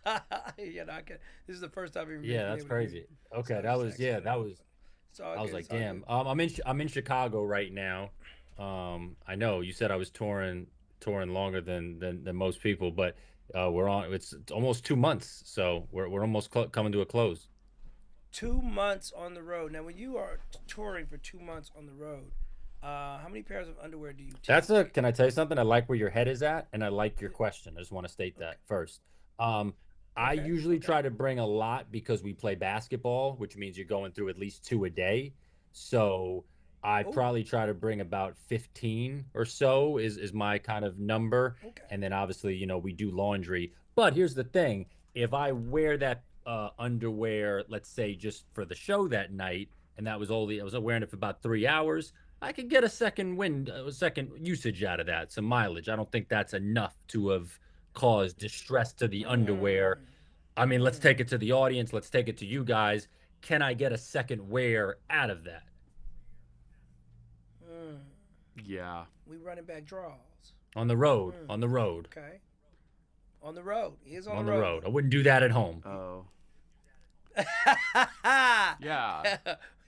This is the first time I've Yeah, been that's able to hear you. crazy. Okay, So that just was acting yeah, it that out. was. It's all I was good. like, It's all damn. good. I'm in Chicago right now. I know you said I was touring longer than most people, but we're on. It's almost 2 months, so we're almost coming to a close. 2 months on the road. Now, when you are touring for 2 months on the road, how many pairs of underwear do you That's a. take? Can I tell you something? I like where your head is at, and I like your Yeah. question. I just want to state Okay. that first. Um, I Okay. usually Okay. try to bring a lot because we play basketball, which means you're going through at least two a day. So I Oh. probably try to bring about 15 or so is my kind of number. Okay. And then obviously, we do laundry. But here's the thing: if I wear that underwear, let's say just for the show that night, and that was only I was wearing it for about 3 hours. I could get a second usage out of that, some mileage. I don't think that's enough to have caused distress to the underwear. Mm. I mean, let's take Mm. it to the audience. Let's take it to you guys. Can I get a second wear out of that Mm. Yeah. We running back draws. on the road? Mm. On the road, Okay. On the road. He is on the on the road road. I wouldn't do that at home. Oh. though. Yeah.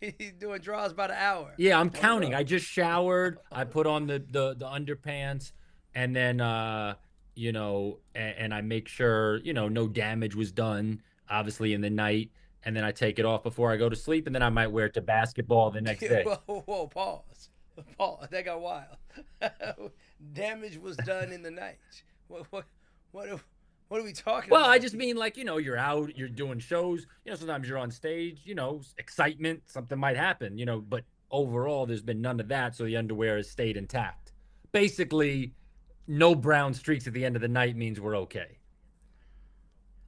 He's doing draws by the hour Yeah, I'm on the counting. I road. just showered. I put on the underpants, and then and I make sure no damage was done. Obviously in the night, and then I take it off before I go to sleep, and then I might wear it to basketball the next day. Whoa, whoa, pause. Pause. That got wild. Damage was done in the night. What, are- what are we talking Well, I about just here? mean like you're out, you're doing shows. Sometimes you're on stage. Excitement, something might happen. But overall, there's been none of that, so the underwear has stayed intact. Basically, no brown streaks at the end of the night means we're okay.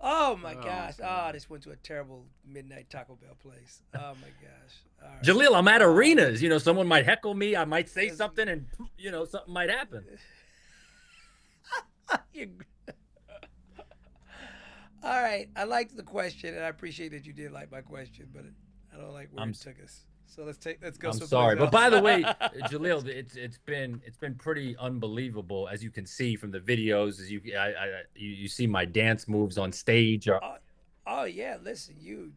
Oh my Oh gosh. Oh, I god. just went to a terrible midnight Taco Bell place. Oh my gosh. All Jaleel, I'm at right. arenas. Someone might heckle me. I might say It's, something, and something might happen. you, all right. I liked the question, and I appreciate that you did like my question, but I don't like where I'm it took us. So let's go I'm someplace sorry, but else. by the way, Jaleel, it's been pretty unbelievable as you can see from the videos. As you see my dance moves on stage. Oh, oh yeah, listen, you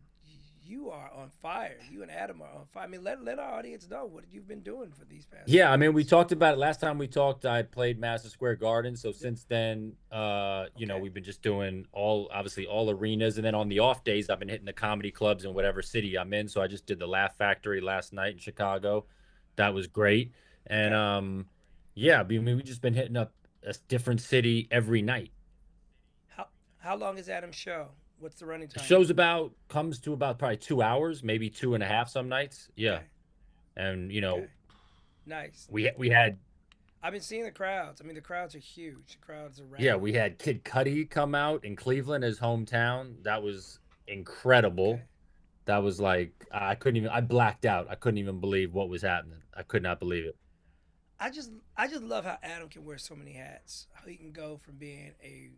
are on fire. You and Adam are on fire. I mean, let our audience know what you've been doing for these past few Yeah, I mean, we months. talked about it last time we talked. I played Madison Square Garden, so Th- since then, Okay, we've been just doing obviously all arenas, and then on the off days, I've been hitting the comedy clubs in whatever city I'm in. So I just did the Laugh Factory last night in Chicago. That was great, and okay. yeah, I mean, we've just been hitting up a different city every night. How how long is Adam's show? What's the running The time on show's it? about comes to about probably 2 hours, maybe two and a half some nights. Yeah, Okay, and okay, nice. we had I've been seeing the crowds. I mean, the crowds are huge. The crowds are Yeah, rowdy. we had Kid Cudi come out in Cleveland, his hometown. That was incredible. Okay. That was like I blacked out. I couldn't even believe what was happening. I could not believe it. I just love how Adam can wear so many hats. How he can go from being a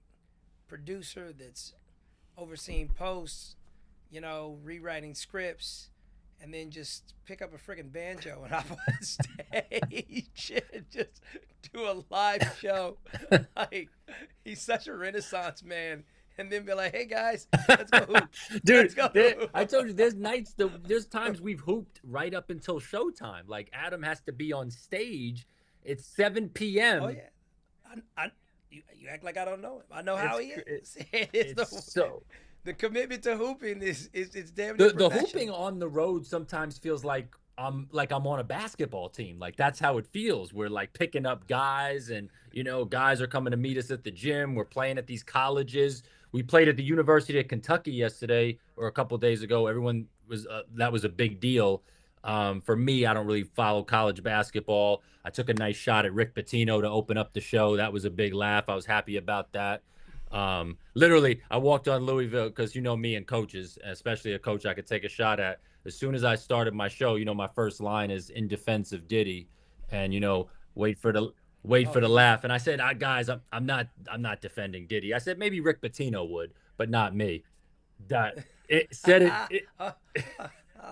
producer that's overseeing posts, rewriting scripts, and then just pick up a freaking banjo and hop on stage and just do a live show. Like he's such a renaissance man. And then be like, hey guys, let's go hoop. Dude, Let's go hoop. I told you there's times we've hooped right up until showtime. Like Adam has to be on stage. It's 7 Oh p.m. yeah. You act like I don't know him. I know how It's he cr- it, is. It's it's so the commitment to hooping is it's damn near the hooping professional. on the road sometimes feels like I'm on a basketball team. Like that's how it feels. We're like picking up guys, and guys are coming to meet us at the gym. We're playing at these colleges. We played at the University of Kentucky yesterday or a couple of days ago. Everyone was that was a big deal. For me, I don't really follow college basketball. I took a nice shot at Rick Pitino to open up the show. That was a big laugh. I was happy about that. Literally, I walked on Louisville because me and coaches, especially a coach I could take a shot at. As soon as I started my show, my first line is in defense of Diddy, and wait for the wait Oh, for the here we laugh. go. And I said, guys, I'm not defending Diddy. I said maybe Rick Pitino would, but not me. That it said it. it Oh, oh, oh,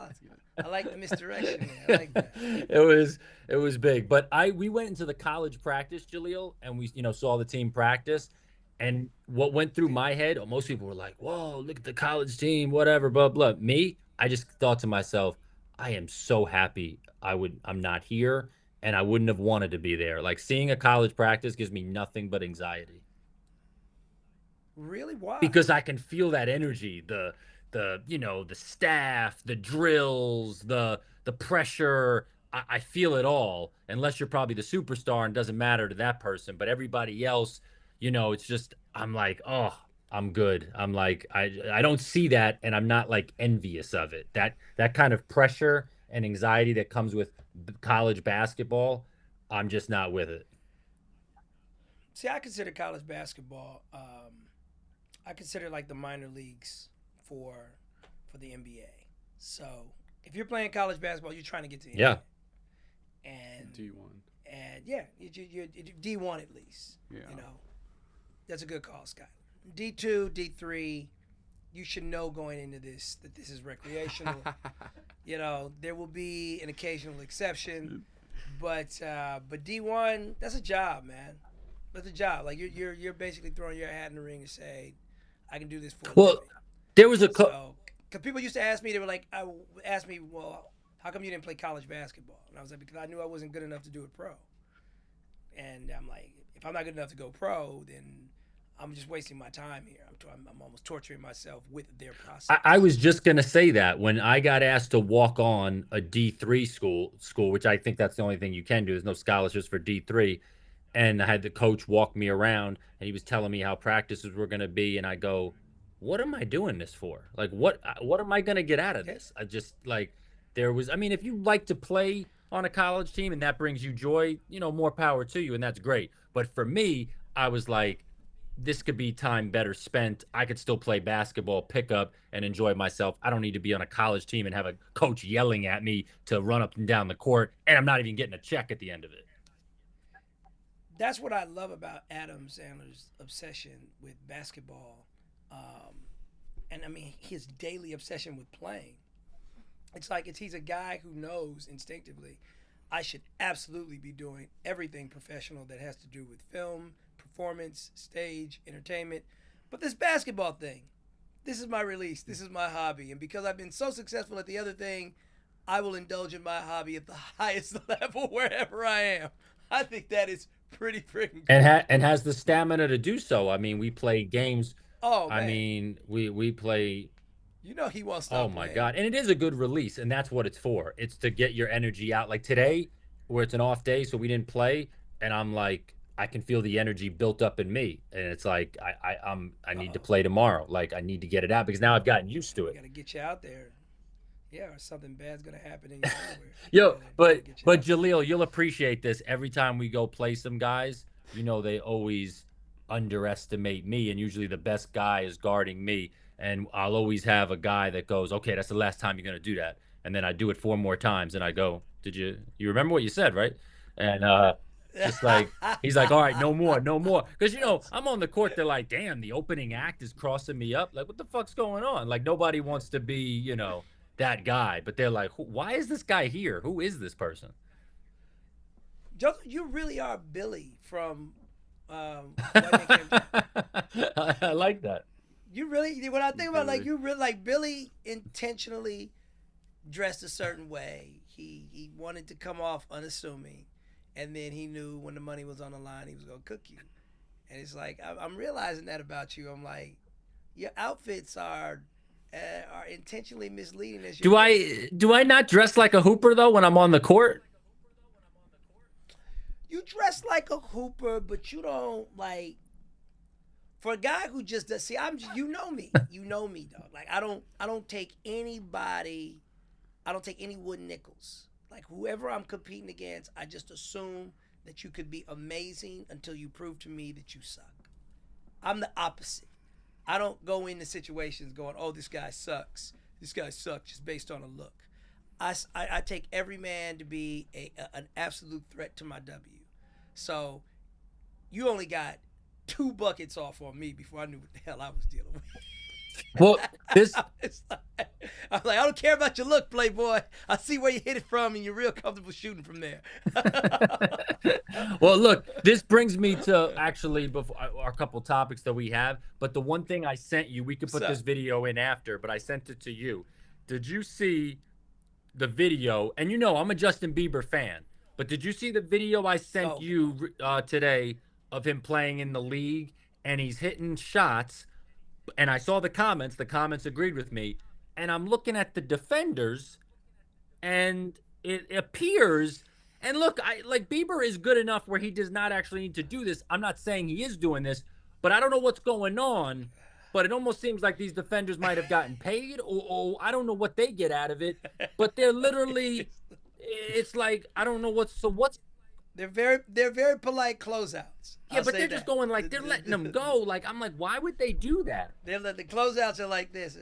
That's good. I like the misdirection there. I like that. it was big. But I we went into the college practice, Jaleel, and we saw the team practice, And what went through my head, most people were like, whoa, look at the college team, whatever, blah, blah. Me, I just thought to myself, I am so happy I'm not here and I wouldn't have wanted to be there. Like seeing a college practice gives me nothing but anxiety Really? Why? because I can feel that energy, the staff, the drills, the pressure. I feel it all. Unless you're probably the superstar and doesn't matter to that person, but everybody else, it's just I'm like, oh, I'm good. I'm like I don't see that, and I'm not like envious of it. That kind of pressure and anxiety that comes with college basketball, I'm just not with it. See, I consider college basketball. I consider like the minor leagues for for the NBA. So if you're playing college basketball, you're trying to get to the Yeah. NBA, and D1. yeah, you're D1 at least. Yeah. You know, that's a good call, Scott. D2, D3, you should know going into this that this is recreational. There will be an occasional exception, but D1, that's a job, man. That's a job. Like you're basically throwing your hat in the ring and say, I can do this for a Well, living. there was So, because people used to ask me, they were like, ask me, well, how come you didn't play college basketball? And I was like, because I knew I wasn't good enough to do it pro. And I'm like, if I'm not good enough to go pro, then I'm just wasting my time here. I'm almost torturing myself with their process. I was just gonna say that when I got asked to walk on a D3 school, which I think that's the only thing you can do. There's no scholarships for D3, and I had the coach walk me around, and he was telling me how practices were gonna be, and I go, "What am I doing this for? Like, what am I gonna get out of Yeah. this?" I just like there was. I mean, if you like to play on a college team and that brings you joy, more power to you, and that's great. But for me, I was like this could be time better spent. I could still play basketball, pick up, and enjoy myself. I don't need to be on a college team and have a coach yelling at me to run up and down the court, and I'm not even getting a check at the end of it. That's what I love about Adam Sandler's obsession with basketball, um, and I mean his daily obsession with playing. It's like he's a guy who knows instinctively I should absolutely be doing everything professional that has to do with film, performance, stage, entertainment. But this basketball thing, this is my release. This is my hobby. And because I've been so successful at the other thing, I will indulge in my hobby at the highest level wherever I am. I think that is pretty freaking And cool. and has the stamina to do so. I mean, we play games. Oh, I man. mean, we play. He won't Oh stop my playing. God. And it is a good release, and that's what it's for. It's to get your energy out. Like today, where it's an off day, so we didn't play, and I'm like, I can feel the energy built up in me. And it's like I need to Uh-oh. play tomorrow. Like I need to get it out because now I've gotten used Yeah, to we it. got to get you out there. Yeah, or something bad's going to happen in your underwear. Yo, Gotta but get you but out there. Jaleel, you'll appreciate this. Every time we go play some guys, they always underestimate me, and usually the best guy is guarding me. And I'll always have a guy that goes, "Okay, that's the last time you're gonna do that." And then I do it four more times, and I go, "Did you remember what you said, right?" And just like he's like, "All right, no more, no more," because That's I'm on the court. They're like, "Damn, the opening act is crossing me up. Like, what the fuck's going on?" Like nobody wants to be, that guy, but they're like, why is this guy here? Who is this person? Joseph, you really are Billy from White Man Can't Jump. I like that. You really, when I think about like Billy. you really like Billy intentionally dressed a certain way. He wanted to come off unassuming, and then he knew when the money was on the line, he was gonna cook you. And it's like I'm realizing that about you. I'm like, your outfits are intentionally misleading as you're Do dressed. I not dress like a hooper though when I'm on the court? You dress like a hooper, but you don't like. For a guy who just does, see, you know me, dog. Like I don't take anybody, I don't take any wooden nickels. Like whoever I'm competing against, I just assume that you could be amazing until you prove to me that you suck. I'm the opposite. I don't go into situations going, oh, this guy sucks. This guy sucks just based on a look. I take every man to be an absolute threat to my W. So you only got two buckets off on me before I knew what the hell I was dealing with. Well, this It's like, I'm like, I don't care about your look, Playboy. I see where you hit it from, and you're real comfortable shooting from there. well, look, this brings me to actually before our couple topics that we have. But the one thing I sent you, we could What's put this up? video in after, but I sent it to you. Did you see the video? And you know, I'm a Justin Bieber fan, but did you see the video I sent Oh, you today of him playing in the league and he's hitting shots? And I saw the comments. The comments agreed with me. And I'm looking at the defenders and it appears and look, I like Bieber is good enough where he does not actually need to do this. I'm not saying he is doing this, but I don't know what's going on. But it almost seems like these defenders might have gotten paid, or I don't know what they get out of it. But they're literally, it's like I don't know what's so what's. they're very polite closeouts. Yeah, I'll but say they're just that. going like they're letting them go. Like I'm like, why would they do that? The closeouts are like this.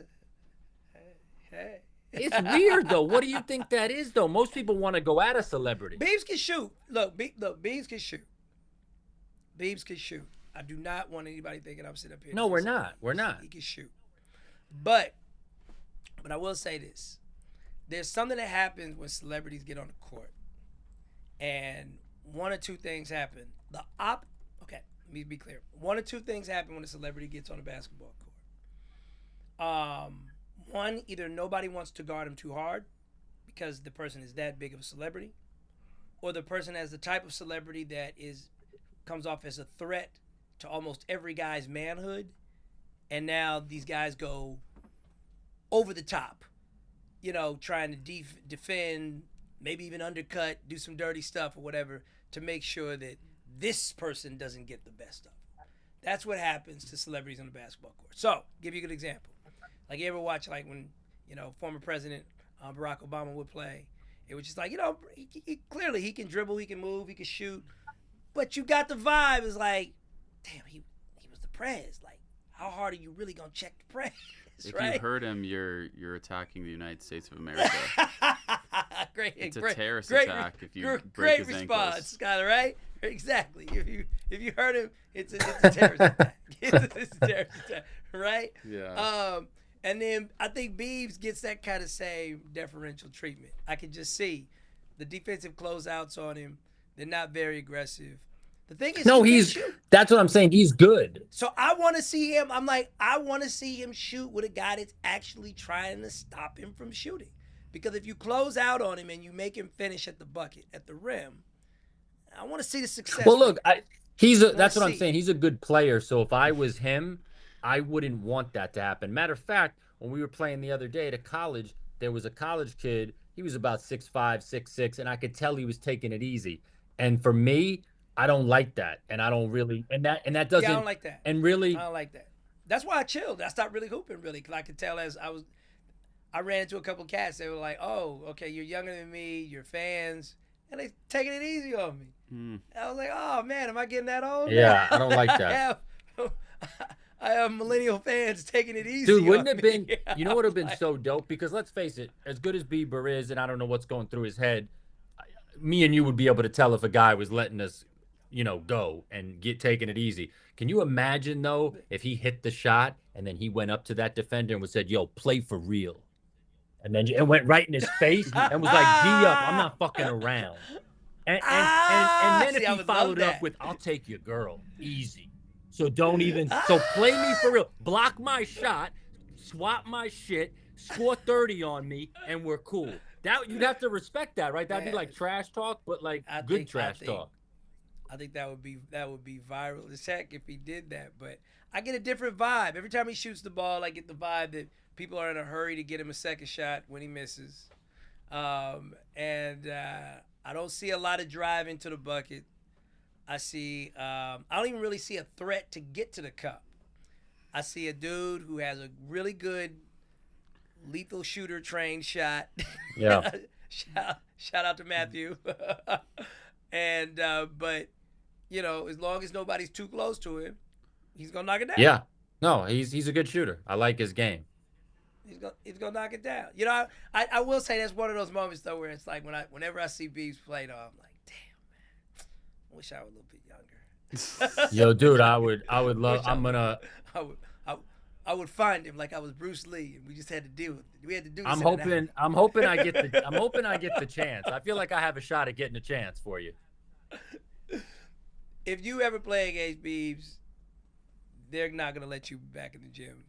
Hey. It's weird though. What do you think that is though? Most people want to go at a celebrity. Biebs can shoot. Look, Biebs can shoot. Biebs can shoot. I do not want anybody thinking I'm sitting up here. No, we're not. We're not. He can shoot. But I will say this. There's something that happens when celebrities get on the court. And one or two things happen. Okay, let me be clear. One or two things happen when a celebrity gets on a basketball court. One, either nobody wants to guard him too hard because the person is that big of a celebrity, or the person has the type of celebrity that comes off as a threat to almost every guy's manhood, and now these guys go over the top, trying to defend, maybe even undercut, do some dirty stuff or whatever to make sure that this person doesn't get the best of them. That's what happens to celebrities on the basketball court. So, give you a good example. Like, you ever watch, like, when, former President Barack Obama would play, it was just like, clearly he can dribble, he can move, he can shoot, but you got the vibe. It's like, damn, he was the prez. Like, how hard are you really going to check the prez? If right? you hurt him, you're attacking the United States of America. It's a terrorist attack if you break his response, ankles. Skyler, right? Exactly. If you hurt him, it's a terrorist attack. It's a terrorist attack, right? Yeah. And then I think Biebs gets that kind of same deferential treatment. I can just see the defensive closeouts on him. They're not very aggressive. The thing is, No, that's what I'm saying. He's good. So I want to see him. I want to see him shoot with a guy that's actually trying to stop him from shooting. Because if you close out on him and you make him finish at the bucket, at the rim, I want to see the success. Well, look, that's what I'm saying. He's a good player. So if I was him, I wouldn't want that to happen. Matter of fact, when we were playing the other day at a college, there was a college kid. He was about 6'5", 6'6", and I could tell he was taking it easy. And for me, I don't like that, and I don't really, and that doesn't. Yeah, I don't like that. And really, I don't like that. That's why I chilled. I stopped really hooping, really, because I could tell I ran into a couple of cats. They were like, "Oh, okay, you're younger than me. You're fans," and they taking it easy on me. I was like, "Oh man, am I getting that old?" Yeah, I don't like that. I have millennial fans taking it easy. Dude, wouldn't it me. been? You know what would have been so dope? Because let's face it, as good as Bieber is, and I don't know what's going through his head, me and you would be able to tell if a guy was letting us, go and taking it easy. Can you imagine though if he hit the shot and then he went up to that defender and said, "Yo, play for real," and then it went right in his face and was like, "D up, I'm not fucking around." And then if he followed it up with, "I'll take your girl, easy. So don't even so play me for real. Block my shot, swap my shit, score 30 on me, and we're cool." That you'd have to respect that, right? That'd be like trash talk, but like good trash talk. I think that would be viral as heck if he did that. But I get a different vibe every time he shoots the ball. I get the vibe that people are in a hurry to get him a second shot when he misses, and I don't see a lot of drive into the bucket. I don't even really see a threat to get to the cup. I see a dude who has a really good lethal shooter trained shot. Yeah. shout out to Matthew. And but as long as nobody's too close to him, he's gonna knock it down. Yeah. No, he's a good shooter. I like his game. He's gonna knock it down. I will say that's one of those moments though where it's like whenever I see Biebs play though, I'm like, damn man, I wish I was a little bit younger. Yo, dude, I would love. I would find him like I was Bruce Lee, and we just had to deal with it. We had to do this. I'm hoping I get the chance. I feel like I have a shot at getting a chance for you. If you ever play against Biebs, they're not gonna let you back in the gym.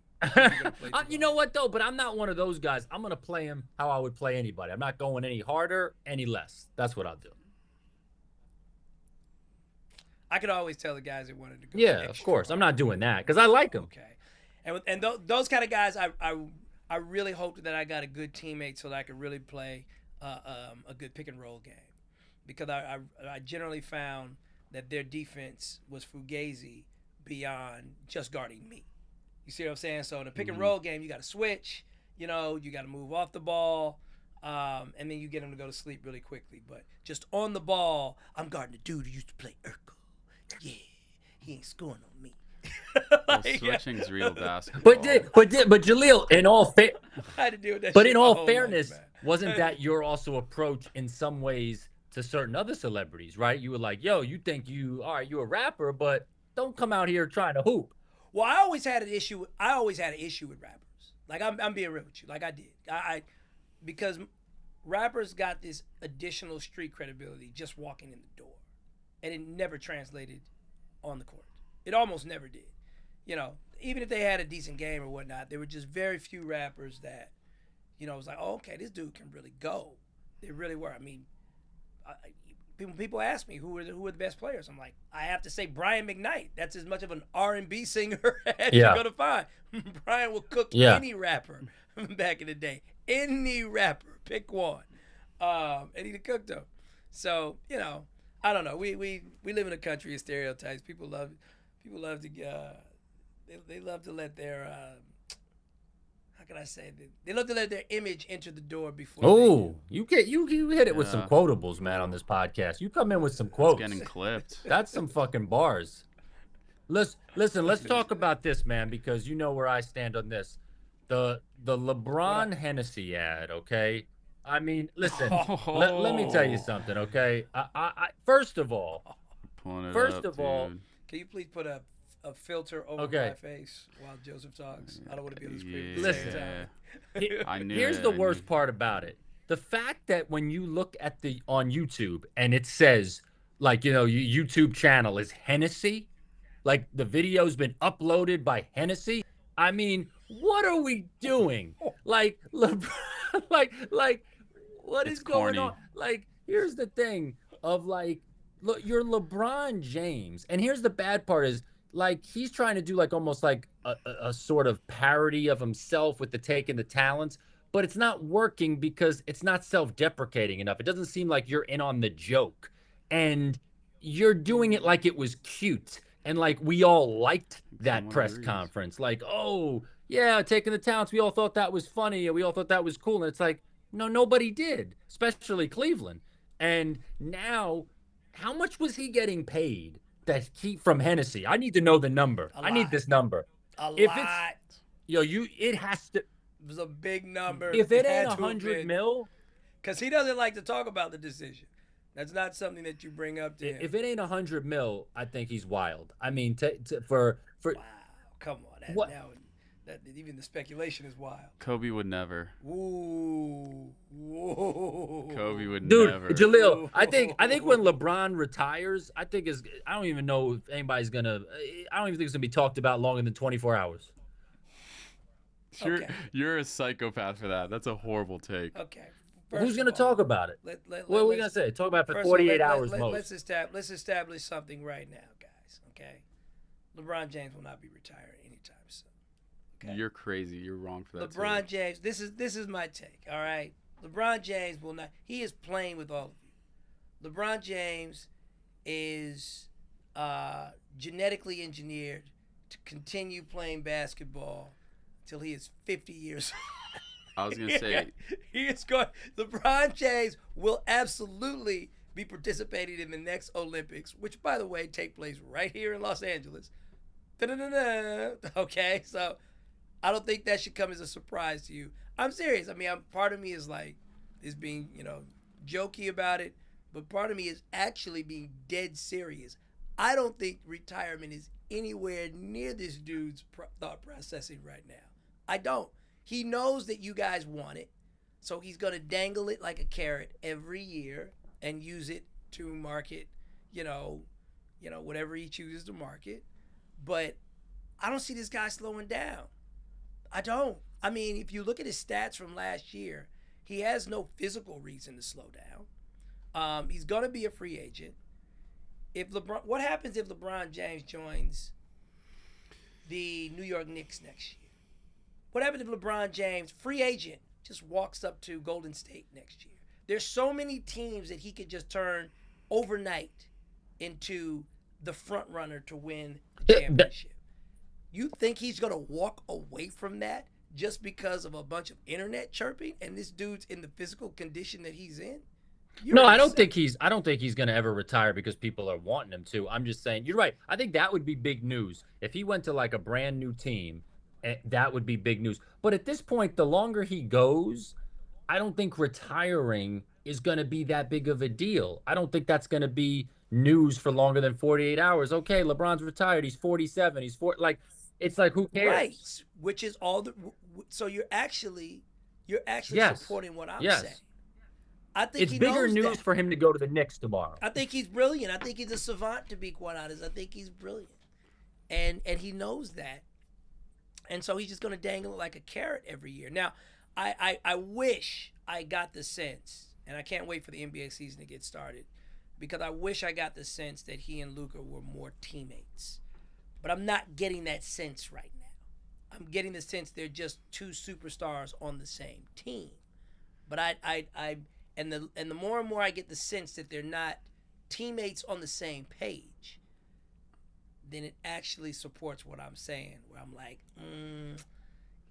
You know what though? But I'm not one of those guys. I'm gonna play him how I would play anybody. I'm not going any harder, any less. That's what I'll do. I could always tell the guys that wanted to go. Yeah, of course. I'm not doing that because I like them. Okay, and those kind of guys, I really hoped that I got a good teammate so that I could really play a good pick and roll game, because I generally found that their defense was fugazi beyond just guarding me. You see what I'm saying? So in a pick and roll game, you got to switch. You know, you got to move off the ball, and then you get them to go to sleep really quickly. But just on the ball, I'm guarding a dude who used to play Urkel. Yeah, he ain't scoring on me. Well, switching's real basketball. But Jaleel, in all I had to deal with that. But shit in my all whole fairness, life, wasn't that your also approach in some ways to certain other celebrities, right? You were like, yo, you think you're a rapper, but don't come out here trying to hoop. Well, I always had an issue with rappers. Like I'm being real with you. Like I did. I because rappers got this additional street credibility just walking in the door, and it never translated on the court. It almost never did. You know, even if they had a decent game or whatnot, there were just very few rappers that, you know, it was like, oh, okay, this dude can really go. They really were. I mean, people ask me who are the best players. I'm like, I have to say Brian McKnight. That's as much of an R&B singer as you're gonna find. Brian will cook any rapper back in the day. Any rapper, pick one, and he'd cook them. So you know, I don't know. We live in a country of stereotypes. People love to they love to let their how can I say that? They love to let their image enter the door before. Oh, you hit it with some quotables, man, on this podcast. You come in with some quotes. It's getting clipped. That's some fucking bars. Listen, let's talk about this, man, because you know where I stand on this. The LeBron Hennessy ad, okay? I mean, listen, let me tell you something, okay? I first of all, can you please put a filter over my face while Joseph talks? I don't want to be on the screen. Listen, here's the worst part about it. The fact that when you look at on YouTube and it says, like, you know, your YouTube channel is Hennessy, like the video's been uploaded by Hennessy. I mean, what are we doing? Like, like what is going on? Like, here's the thing of like, look, you're LeBron James, and here's the bad part is, like, he's trying to do like almost like a sort of parody of himself with the taking the talents, but it's not working because it's not self-deprecating enough. It doesn't seem like you're in on the joke, and you're doing it like it was cute, and like we all liked that press conference. Like, oh yeah, taking the talents. We all thought that was funny, and we all thought that was cool, and it's like, no, nobody did, especially Cleveland. And now, how much was he getting paid that from Hennessy? I need to know the number. I need this number. Lot. It has to. It was a big number. If it ain't 100 mil, because he doesn't like to talk about the decision. That's not something that you bring up to him. If it ain't 100 mil, I think he's wild. I mean, for wow, come on, even the speculation is wild. Kobe would never. Whoa. Kobe would never. Dude, Jaleel, I think when LeBron retires, I don't even know if anybody's gonna. I don't even think it's gonna be talked about longer than 24 hours. You're a psychopath for that. That's a horrible take. Okay. Who's gonna talk about it? What are we gonna say? Talk about it for 48 hours most. Let's establish something right now, guys. Okay. LeBron James will not be retiring anytime soon. Okay? You're crazy. You're wrong for that. LeBron James. This is my take. All right. LeBron James will not. He is playing with all of you. LeBron James is genetically engineered to continue playing basketball until he is 50 years old. I was gonna say he is going. LeBron James will absolutely be participating in the next Olympics, which, by the way, take place right here in Los Angeles. Okay, so I don't think that should come as a surprise to you. I'm serious. I mean, part of me is being, jokey about it, but part of me is actually being dead serious. I don't think retirement is anywhere near this dude's thought processing right now. I don't. He knows that you guys want it, so he's going to dangle it like a carrot every year and use it to market, whatever he chooses to market. But I don't see this guy slowing down. I don't. I mean, if you look at his stats from last year, he has no physical reason to slow down. He's going to be a free agent. What happens if LeBron James joins the New York Knicks next year? What happens if LeBron James, free agent, just walks up to Golden State next year? There's so many teams that he could just turn overnight into the front runner to win the championship. You think he's going to walk away from that just because of a bunch of internet chirping and this dude's in the physical condition that he's in? No, I don't think he's going to ever retire because people are wanting him to. I'm just saying, you're right. I think that would be big news. If he went to like a brand new team, that would be big news. But at this point, the longer he goes, I don't think retiring is going to be that big of a deal. I don't think that's going to be news for longer than 48 hours. Okay, LeBron's retired. He's 47. He's 40. Like, it's like, who cares? Right. Which is all the. So you're actually supporting what I'm saying. I think it's bigger news for him to go to the Knicks tomorrow. I think he's brilliant. I think he's a savant, to be quite honest. I think he's brilliant, and he knows that, and so he's just going to dangle it like a carrot every year. Now, I wish I got the sense, and I can't wait for the NBA season to get started, because I wish I got the sense that he and Luka were more teammates, but I'm not getting that sense right now. I'm getting the sense they're just two superstars on the same team, but And the more and more I get the sense that they're not teammates on the same page, then it actually supports what I'm saying. Where I'm like,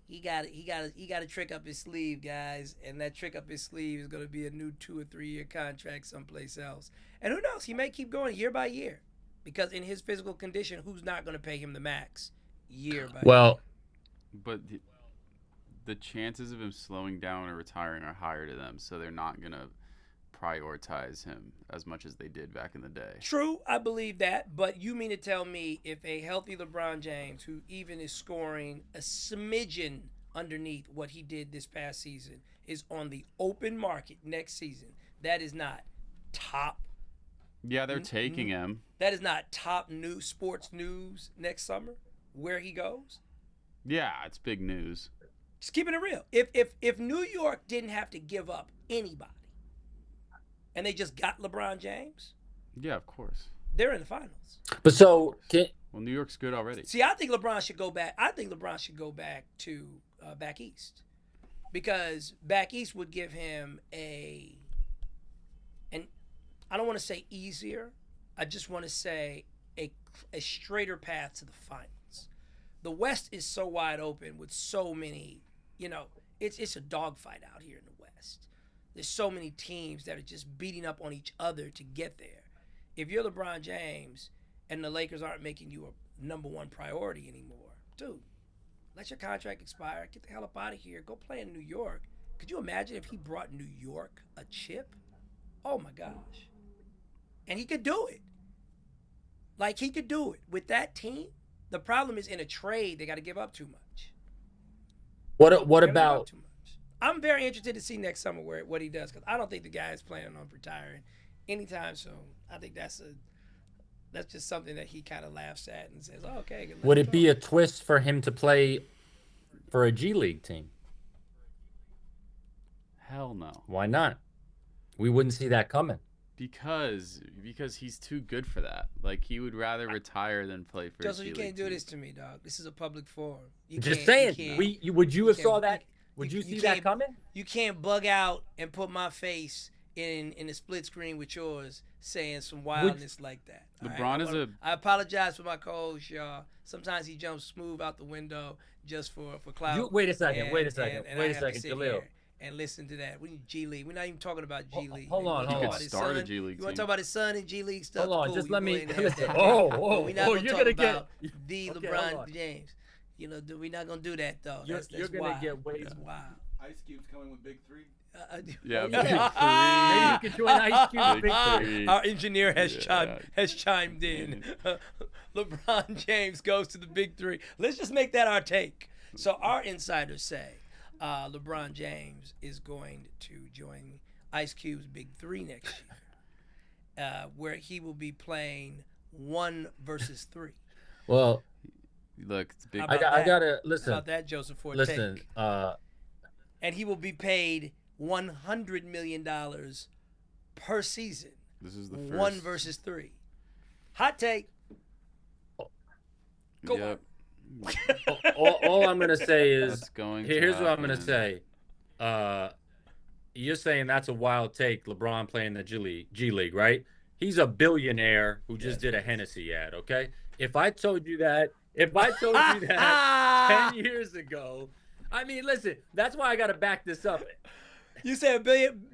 he got a trick up his sleeve, guys, and that trick up his sleeve is going to be a new 2 or 3 year contract someplace else. And who knows? He may keep going year by year, because in his physical condition, who's not going to pay him the max year by year? But the chances of him slowing down or retiring are higher to them, so they're not going to prioritize him as much as they did back in the day. True, I believe that, but you mean to tell me if a healthy LeBron James, who even is scoring a smidgen underneath what he did this past season, is on the open market next season, that is not top. Yeah, they're taking him. That is not top news, sports news next summer, where he goes? Yeah, it's big news. Just keeping it real. If New York didn't have to give up anybody and they just got LeBron James, yeah, of course, they're in the finals. But well, New York's good already. See, I think LeBron should go back. I think LeBron should go back to back east, because back east would give him and I don't want to say easier. I just want to say a straighter path to the finals. The West is so wide open with so many. It's a dogfight out here in the West. There's so many teams that are just beating up on each other to get there. If you're LeBron James and the Lakers aren't making you a number one priority anymore, dude, let your contract expire. Get the hell up out of here. Go play in New York. Could you imagine if he brought New York a chip? Oh, my gosh. And he could do it. Like, he could do it. With that team, the problem is in a trade, they got to give up too much. What about? Too much. I'm very interested to see next summer what he does, because I don't think the guy is planning on retiring anytime soon. I think that's just something that he kind of laughs at and says, "Oh, okay." Would it be a twist for him to play for a G League team? Hell no. Why not? We wouldn't see that coming. Because he's too good for that. Like, he would rather retire than play for. Joseph, you can't do this to me, dog. This is a public forum. Just saying. Would you have saw that? Would you see that coming? You can't bug out and put my face in a split screen with yours, saying some wildness like that. LeBron I apologize for my co-host, y'all. Sometimes he jumps smooth out the window just for clout. Wait a second, Jaleel. And listen to that. We need G League. We're not even talking about G League. Hold on. You could start a G League team. You want to talk about his son and G League stuff? Hold on, cool. just let me listen. We're not going to talk about the okay, LeBron James. We're not going to do that, though. You're going to get way. That's wild. Ice Cube's coming with Big 3. Yeah, yeah. Maybe you could join Ice Cube. Big 3. Our engineer has Yeah. chimed in. LeBron James goes to the Big 3. Let's just make that our take. So our insiders say LeBron James is going to join Ice Cube's Big 3 next year, where he will be playing 1 versus 3. Well, Look, it's big. How I about that? gotta listen. How about that, Joseph Forte? Listen, And he will be paid $100 million per season. This is the 1 first. versus 3. Hot take. Go Yep. all I'm gonna say is That's going. here's to what I'm gonna happen. say. You're saying that's a wild take, LeBron playing the G League, right? He's a billionaire who just did a Hennessy ad, okay? If I told you that 10 years ago, I mean, listen, that's why I got to back this up. You say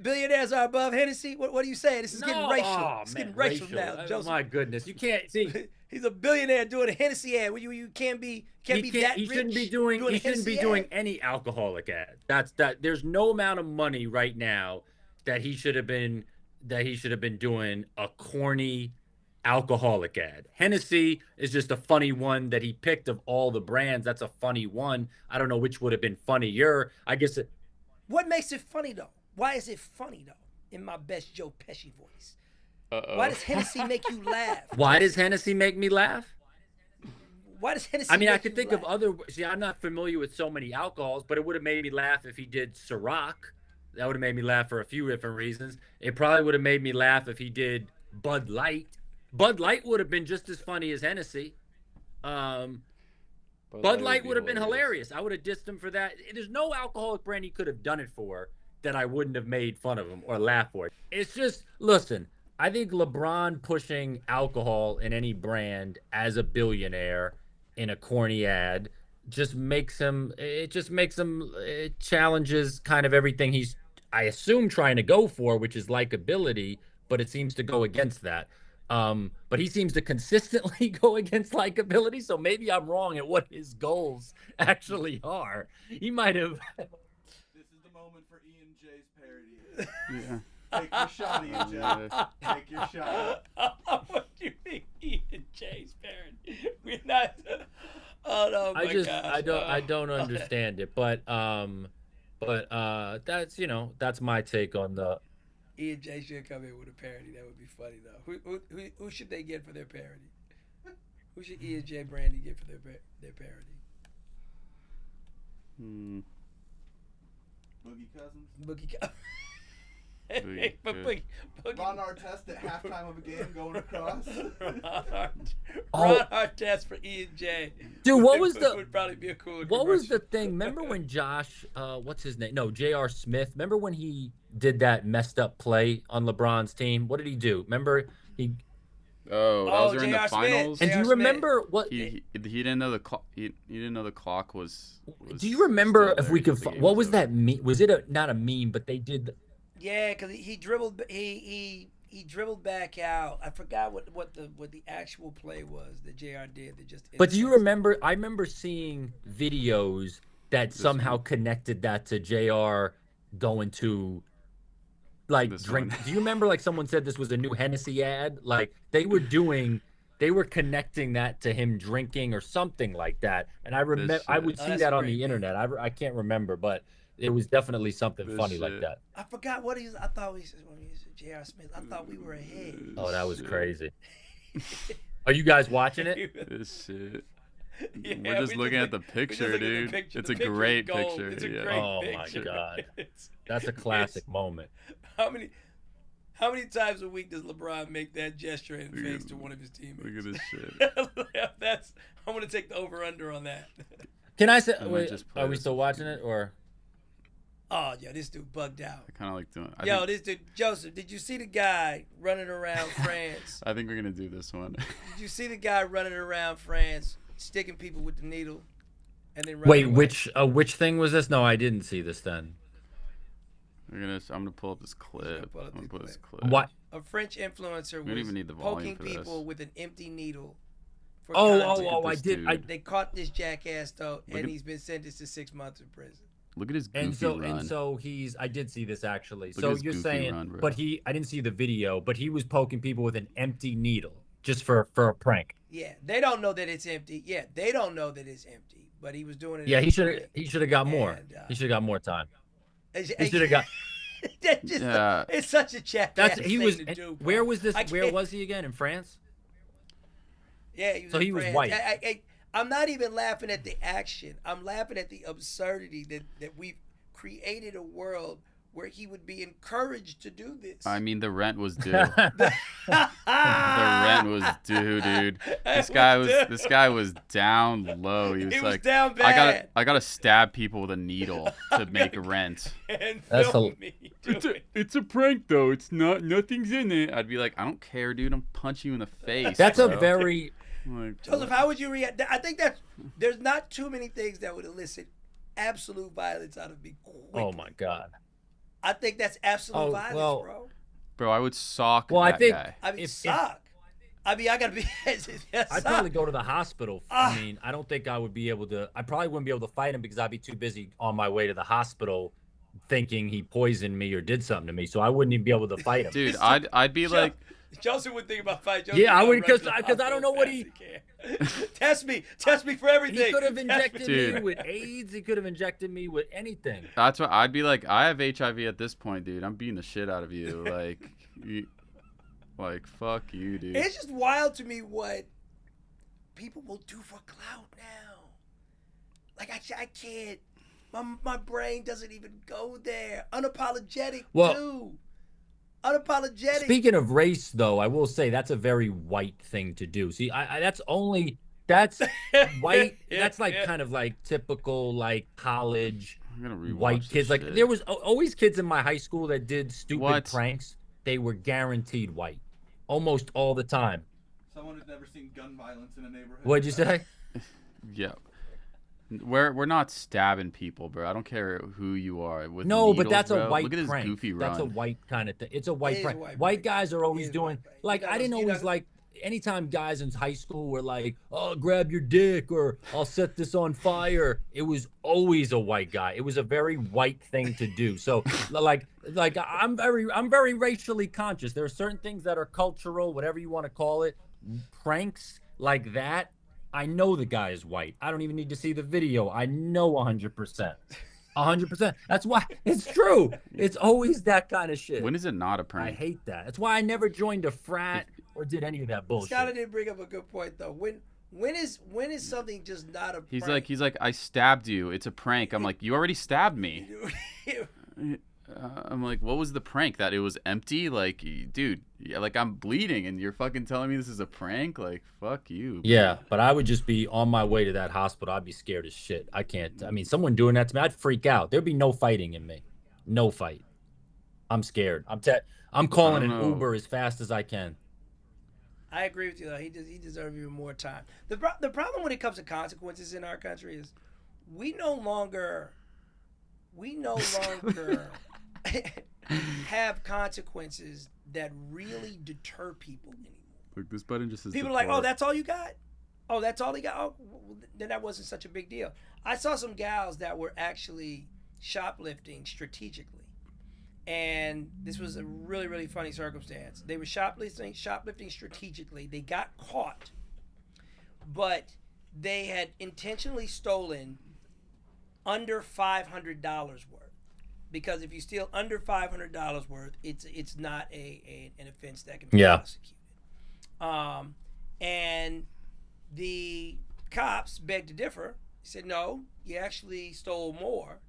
billionaires are above Hennessy? What are you saying? This is getting racial. Oh, It's man, getting racial now, Oh, Joseph. my goodness. You can't see. He's a billionaire doing a Hennessy ad. You can't be that He shouldn't rich be doing a he shouldn't be Hennessy doing ad. any alcoholic ad. That there's no amount of money right now that he should have been doing a corny alcoholic ad. Hennessy is just a funny one that he picked of all the brands. That's a funny one. I don't know which would have been funnier. I guess What makes it funny though? Why is it funny though? In my best Joe Pesci voice. Uh-oh. Why does Hennessy make you laugh? why does Hennessy make me laugh? Why does Hennessy I mean, I make could you think of laugh? other. See, I'm not familiar with so many alcohols, but it would have made me laugh if he did Ciroc. That would have made me laugh for a few different reasons. It probably would have made me laugh if he did Bud Light. Bud Light would have been just as funny as Hennessy. Bud Light would have been hilarious. I would have dissed him for that. There's no alcoholic brand he could have done it for that I wouldn't have made fun of him or laughed for. It's just, listen, I think LeBron pushing alcohol in any brand as a billionaire in a corny ad it challenges kind of everything he's, I assume, trying to go for, which is likability, but it seems to go against that. But he seems to consistently go against likability, so maybe I'm wrong at what his goals actually are. He might have. This is the moment for Ian J's parody. Yeah. Take your shot, Ian J. Take your shot. What do you mean, Ian J's parody? We're not. Oh no, my gosh. I don't understand it, but that's that's my take on the. Ian J should come in with a parody. That would be funny though. Who should they get for their parody? Who should Ian J Brandy get for their parody? Boogie Cousins. Boogie. Boogie, Boogie. Ron Artest at halftime of a game going across. Ron Artest for Ian J. Dude, what was the? Would probably be a cooler. What was the commercial. thing? Remember when Josh, what's his name? No, J.R. Smith. Remember when he did that messed up play on LeBron's team? What did he do? Remember he? Oh, that was during the J.R. Smith. finals. And do you J.R. Smith. remember what? He didn't know the clock. He didn't know the clock was Do you remember still if there we because could? the game What was over. that meme? Was it not a meme? But they did. Yeah, because he dribbled. He dribbled back out. I forgot what the actual play was that JR did. That just. But do you remember? I remember seeing videos that somehow connected that to JR going to like This drink. one. Do you remember like someone said this was a new Hennessy ad? Like they were connecting that to him drinking or something like that. And I remember I would Oh, see that's that on great, the man. internet. I can't remember, but it was definitely something This funny like shit. that. I forgot what he was. I thought he said when he said J.R. Smith. I thought we were ahead. Oh, that was Shit. crazy. Are you guys watching it? This shit. Yeah, We're just looking at the we just picture, look at the dude. picture. It's The a picture is great gold. picture. It's a Yeah. great Oh my picture. God. It's- That's a classic moment. How many times a week does LeBron make that gesture and face to one of his teammates? Look at this shit. I'm gonna take the over under on that. Can I say? I might Wait, just play are we this still if watching you- it or? Oh, yo, this dude bugged out. I kind of like doing. This dude, Joseph, did you see the guy running around France? I think we're gonna do this one. Did you see the guy running around France, sticking people with the needle, and then running Wait, away? which thing was this? No, I didn't see this then. I'm gonna pull up this clip. pull up I'm gonna this put this clip. clip. What? A French influencer We don't was even need the volume poking for this. people with an empty needle. For Oh, content. I this did. dude. I They caught this jackass though, Look and at- he's been sentenced to 6 months in prison. Look at his goofy And so run. I did see this actually. Look at So his you're goofy saying, run, bro. but I didn't see the video, but he was poking people with an empty needle just for a prank. Yeah, they don't know that it's empty. Yeah, they don't know that it's empty, but he was doing it. Yeah, as a prank. he should have got more. And, He should have got more time. It's- He should have got. it's such a jackass He was. thing to do, bro. Where was this? I Where can't- was he again? In France? Yeah, he was So in he was France. white. I'm not even laughing at the action. I'm laughing at the absurdity that we've created a world where he would be encouraged to do this. I mean, the rent was due. The rent was due, dude. This guy was down low. He was He was like, down bad. I gotta stab people with a needle to make rent. And That's film me do it. It's a prank though. It's not. Nothing's in it. I'd be like, I don't care, dude. I'm punching you in the face. That's bro. a very. Like, Joseph, how would you react? I think there's not too many things that would elicit absolute violence out of me quickly. Oh my God. I think that's absolute violence, well, bro. bro, I would sock Well, I that think- guy. I mean, if- sock. I mean, I gotta be. I'd probably go to the hospital. I mean, I don't think I would be able to. I probably wouldn't be able to fight him because I'd be too busy on my way to the hospital, thinking he poisoned me or did something to me. So I wouldn't even be able to fight him. Dude, I'd be like, Joseph would think about fighting. Yeah, I would, 'cause I don't know what he- Test me for He everything. could have injected me Dude. with AIDS. He could have injected me with anything. that's what I'd be like. I have HIV at this point, dude. I'm beating the shit out of you. Like, fuck you, dude. It's just wild to me what people will do for clout now. Like I can't. My brain doesn't even go there. Unapologetic too. Unapologetic. Speaking of race, though, I will say that's a very white thing to do. See, that's white. That's like kind of like typical like college I'm gonna rewatch white this kids. Like shit. there was always kids in my high school that did stupid What? pranks. They were guaranteed white, almost all the time. Someone who's never seen gun violence in a neighborhood. What'd you say? Yeah. We're not stabbing people, bro. I don't care who you are. With No, but needles, that's a bro. white Look at his prank. goofy run. That's a white kind of thing. It's a white is a prank. white White prank. guys are It always is a doing white prank. like You I gotta- didn't you always gotta- like anytime guys in high school were like, "Oh, grab your dick," or "I'll set this on fire." It was always a white guy. It was a very white thing to do. So like I'm very racially conscious. There are certain things that are cultural, whatever you want to call it. Pranks like that. I know the guy is white. I don't even need to see the video. I know 100%. 100%. That's why it's true. It's always that kind of shit. When is it not a I prank? hate that. That's why I never joined a frat or did any of that bullshit. Scott did bring up a good point though. When is something just not a He's prank? like, I stabbed you. It's a prank. I'm like, you already stabbed me. I'm like, what was the prank? That it was empty? Like, dude, yeah, like I'm bleeding and you're fucking telling me this is a prank? Like, fuck you. Yeah, but I would just be on my way to that hospital. I'd be scared as shit. I can't. I mean, someone doing that to me, I'd freak out. There'd be no fighting in me. No fight. I'm scared. I'm calling I an don't know. Uber as fast as I can. I agree with you though. He deserves even more time. The problem when it comes to consequences in our country is we no longer have consequences that really deter people anymore. Look, this button just says People are like, oh, depart. that's all you got? Oh, that's all he got? Oh, well, then that wasn't such a big deal. I saw some gals that were actually shoplifting strategically. And this was a really, really funny circumstance. They were shoplifting strategically. They got caught, but they had intentionally stolen under $500 worth. Because if you steal under $500 worth, it's not an offense that can be prosecuted. And the cops begged to differ. He said, no, you actually stole more.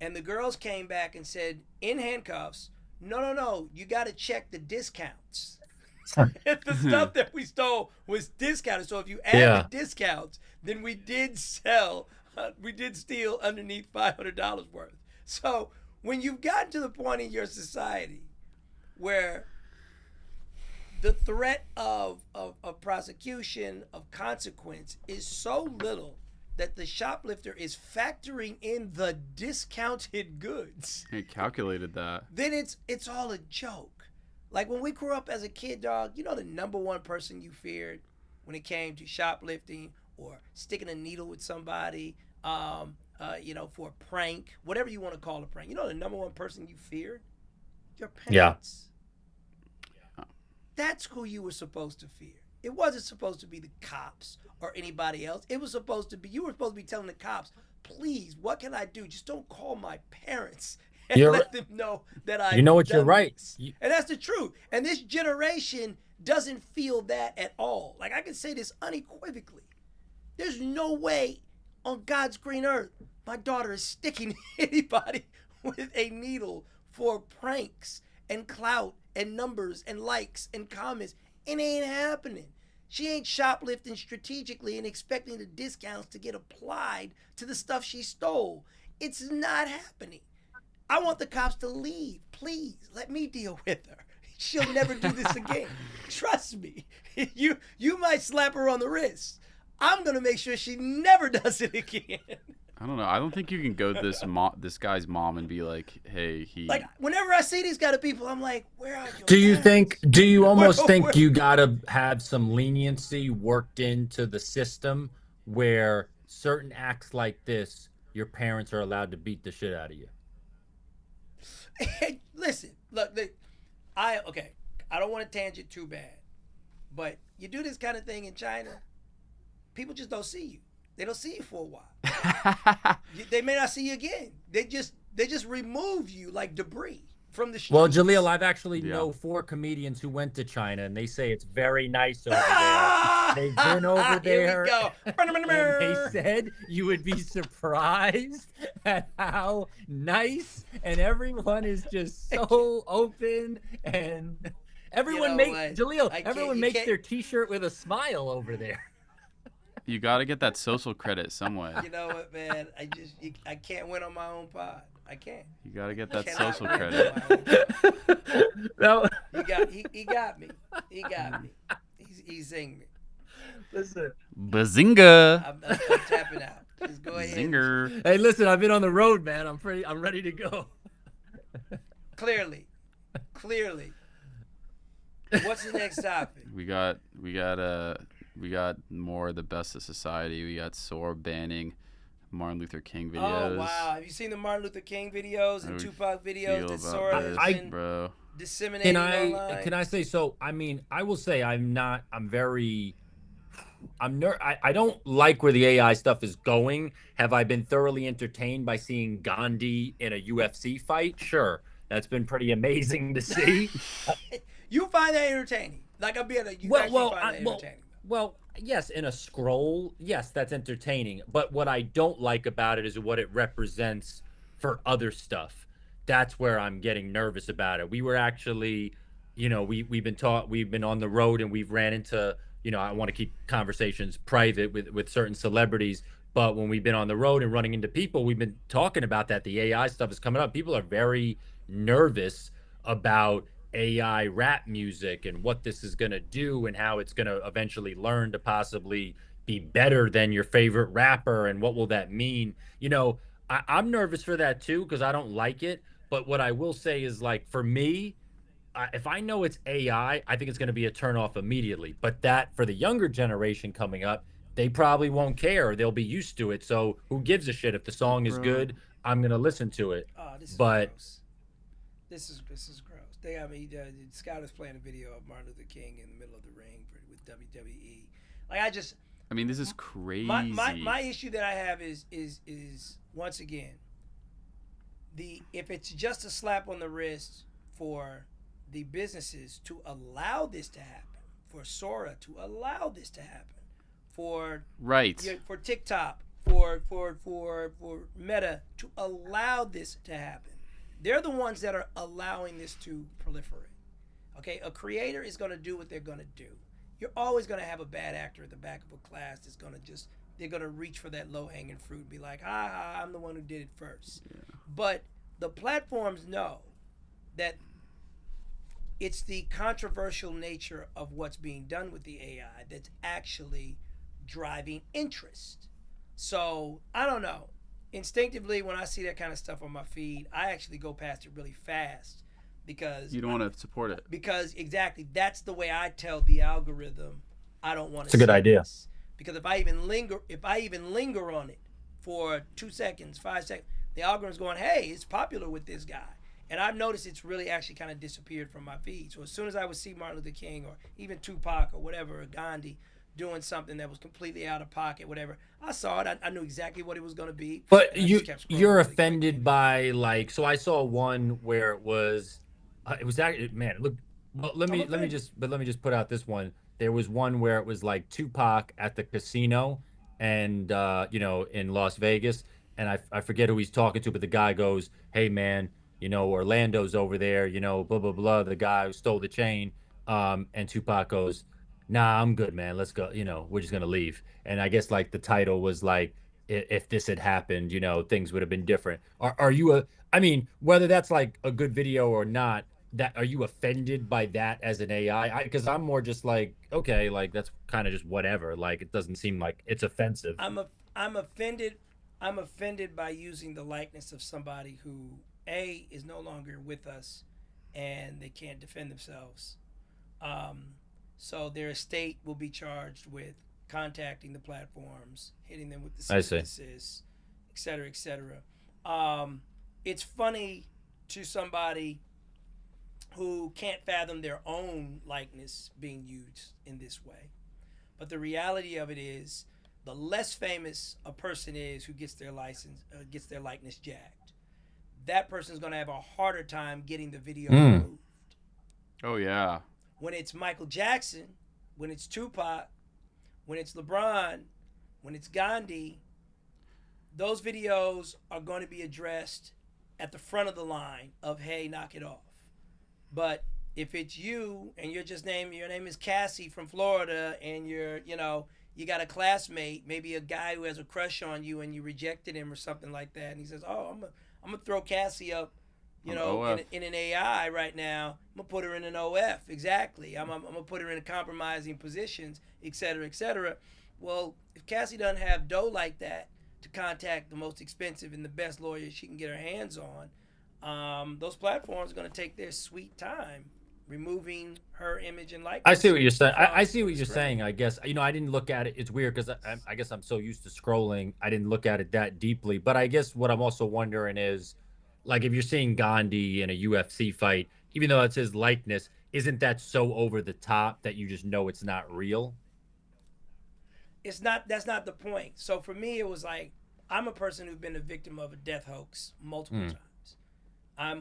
And the girls came back and said, in handcuffs, no, you got to check the discounts. The stuff that we stole was discounted. So if you add the discounts, then we did steal underneath $500 worth. So when you've gotten to the point in your society where the threat of prosecution, of consequence is so little that the shoplifter is factoring in the discounted goods, He calculated that. then it's all a joke. Like when we grew up as a kid, dog, you know the number one person you feared when it came to shoplifting or sticking a needle with somebody, for a prank, whatever you want to call a prank. You know the number one person you feared? Your Yeah. parents. That's who you were supposed to fear. It wasn't supposed to be the cops or anybody else. It was supposed to be, you were supposed to be telling the cops, please, what can I do? Just don't call my parents and You're let them know that I. You know what? You're right. And that's the truth. And this generation doesn't feel that at all. Like, I can say this unequivocally. There's no way on God's green earth my daughter is sticking anybody with a needle for pranks and clout and numbers and likes and comments. It ain't happening. She ain't shoplifting strategically and expecting the discounts to get applied to the stuff she stole. It's not happening. I want the cops to leave. Please, let me deal with her. She'll never do this again. Trust me. You might slap her on the wrist. I'm going to make sure she never does it again. I don't know. I don't think you can go to this guy's mom and be like, hey, he. Like, whenever I see these kind of people, I'm like, where are you? Do you almost think you got to have some leniency worked into the system where certain acts like this, your parents are allowed to beat the shit out of you? Hey, listen, look, I don't want to tangent too bad, but you do this kind of thing in China, people just don't see you. They don't see you for a while. They may not see you again. They just remove you like debris from the streets. Well, Jaleel, I've actually know 4 comedians who went to China, and they say it's very nice over there. They've been over there. Here we go. And they said you would be surprised at how nice, and everyone is just so open, and everyone makes their T-shirt with a smile over there. You got to get that social credit some way. You know what, man? I can't win on my own pod. I can't. You got to get that Cannot social win credit. No. He got me. He got me. He's singing me. Listen. Bazinga. I'm tapping out. Just go ahead. Zinger. Hey, listen, I've been on the road, man. I'm ready to go. Clearly. What's the next topic? We got more of the best of society. We got SOAR banning Martin Luther King videos. Oh wow! Have you seen the Martin Luther King videos and Tupac videos that feel SOAR about has this, been bro. disseminating online? Can I say so? I mean, I will say I don't like where the AI stuff is going. Have I been thoroughly entertained by seeing Gandhi in a UFC fight? Sure. That's been pretty amazing to see. You find that entertaining? Like I'm being find that entertaining? Well, yes, in a scroll, yes, that's entertaining. But what I don't like about it is what it represents for other stuff. That's where I'm getting nervous about it. We were actually, we've been on the road and we've ran into, I want to keep conversations private with certain celebrities. But when we've been on the road and running into people, we've been talking about that. The AI stuff is coming up. People are very nervous about AI rap music and what this is going to do and how it's going to eventually learn to possibly be better than your favorite rapper. And what will that mean? I'm nervous for that too, because I don't like it. But what I will say is, like, for me, if I know it's AI, I think it's going to be a turnoff immediately. But that for the younger generation coming up, they probably won't care. They'll be used to it. So who gives a shit? If the song is good, I'm going to listen to it. Oh, this is gross. This is gross. Scott is playing a video of Martin Luther King in the middle of the ring with WWE. I mean, this is crazy. My issue that I have is once again, if it's just a slap on the wrist for the businesses to allow this to happen, for Sora to allow this to happen, for TikTok, for Meta to allow this to happen. They're the ones that are allowing this to proliferate. Okay, a creator is going to do what they're going to do. You're always going to have a bad actor at the back of a class that's going to they're going to reach for that low-hanging fruit and be like, I'm the one who did it first. Yeah. But the platforms know that it's the controversial nature of what's being done with the AI that's actually driving interest. So, I don't know. Instinctively, when I see that kind of stuff on my feed, I actually go past it really fast because you don't want to support it. Because exactly, that's the way I tell the algorithm I don't want to. It's a good idea. This. Because if I even linger on it for 2 seconds, 5 seconds, the algorithm's going, hey, it's popular with this guy. And I've noticed it's really actually kind of disappeared from my feed. So as soon as I would see Martin Luther King or even Tupac or whatever, or Gandhi, doing something that was completely out of pocket, whatever, I saw it. I knew exactly what it was going to be. But and I just kept scrolling you're really offended quickly. by like, so I saw one where it was actually, man, look, well, I'm let me offended. just put out this one. There was one where it was like Tupac at the casino and you know, in Las Vegas, and I forget who he's talking to, but the guy goes, "Hey man, you know, Orlando's over there, you know, blah blah blah, the guy who stole the chain." And Tupac goes, "Nah, I'm good, man. Let's go, you know, we're just gonna leave." And I guess like the title was like, if this had happened, you know, things would have been different. Are you I mean, whether that's like a good video or not, that are you offended by that as an AI? Because I'm more just like, okay, like that's kind of just whatever. Like it doesn't seem like it's offensive. I'm offended. I'm offended by using the likeness of somebody who is no longer with us, and they can't defend themselves. Um, so their estate will be charged with contacting the platforms, hitting them with the I cease and see. desist, et cetera, et cetera. Um, it's funny to somebody who can't fathom their own likeness being used in this way. But the reality of it is, the less famous a person is who gets their license, gets their likeness jacked, that person's going to have a harder time getting the video Mm, removed. Oh yeah. When it's Michael Jackson, when it's Tupac, when it's LeBron, when it's Gandhi, those videos are going to be addressed at the front of the line of, hey, knock it off. But if it's you and your name is Cassie from Florida, and you got a classmate, maybe a guy who has a crush on you, and you rejected him or something like that, and he says, "Oh, I'm gonna throw Cassie up, On OF. in an AI right now. I'm gonna put her in an OF, exactly. I'm gonna put her in compromising positions, et cetera, et cetera." Well, if Cassie doesn't have dough like that to contact the most expensive and the best lawyer she can get her hands on, those platforms are going to take their sweet time removing her image and I see likeness what you're saying. I see from what the you're saying. screen. I guess you know I didn't look at it. It's weird because I guess I'm so used to scrolling. I didn't look at it that deeply. But I guess what I'm also wondering is, like, if you're seeing Gandhi in a UFC fight, even though it's his likeness, isn't that so over the top that you just know it's not real? It's not. That's not the point. So for me, it was like, I'm a person who's been a victim of a death hoax multiple Mm. times.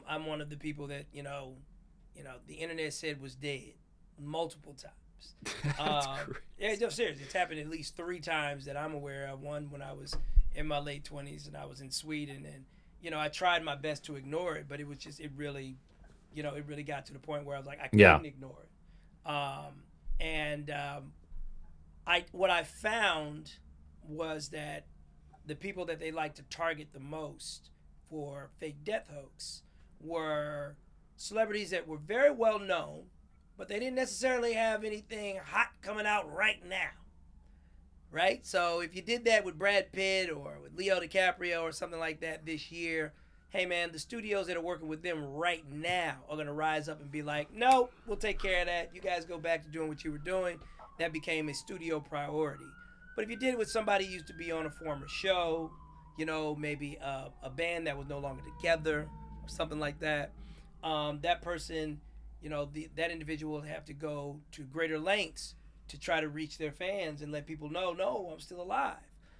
I'm one of the people that the internet said was dead multiple times. That's great. Yeah, no, seriously, it's happened at least 3 times that I'm aware of. One when I was in my late 20s and I was in Sweden, and I tried my best to ignore it, but it really got to the point where I was like, I Yeah. couldn't ignore it. And I what I found was that the people that they like to target the most for fake death hoax were celebrities that were very well known, but they didn't necessarily have anything hot coming out right now. Right? So if you did that with Brad Pitt or with Leo DiCaprio or something like that this year, hey man, the studios that are working with them right now are going to rise up and be like, no, we'll take care of that. You guys go back to doing what you were doing. That became a studio priority. But if you did it with somebody who used to be on a former show, maybe a band that was no longer together or something like that, that person, that individual will have to go to greater lengths to try to reach their fans and let people know, no, I'm still alive.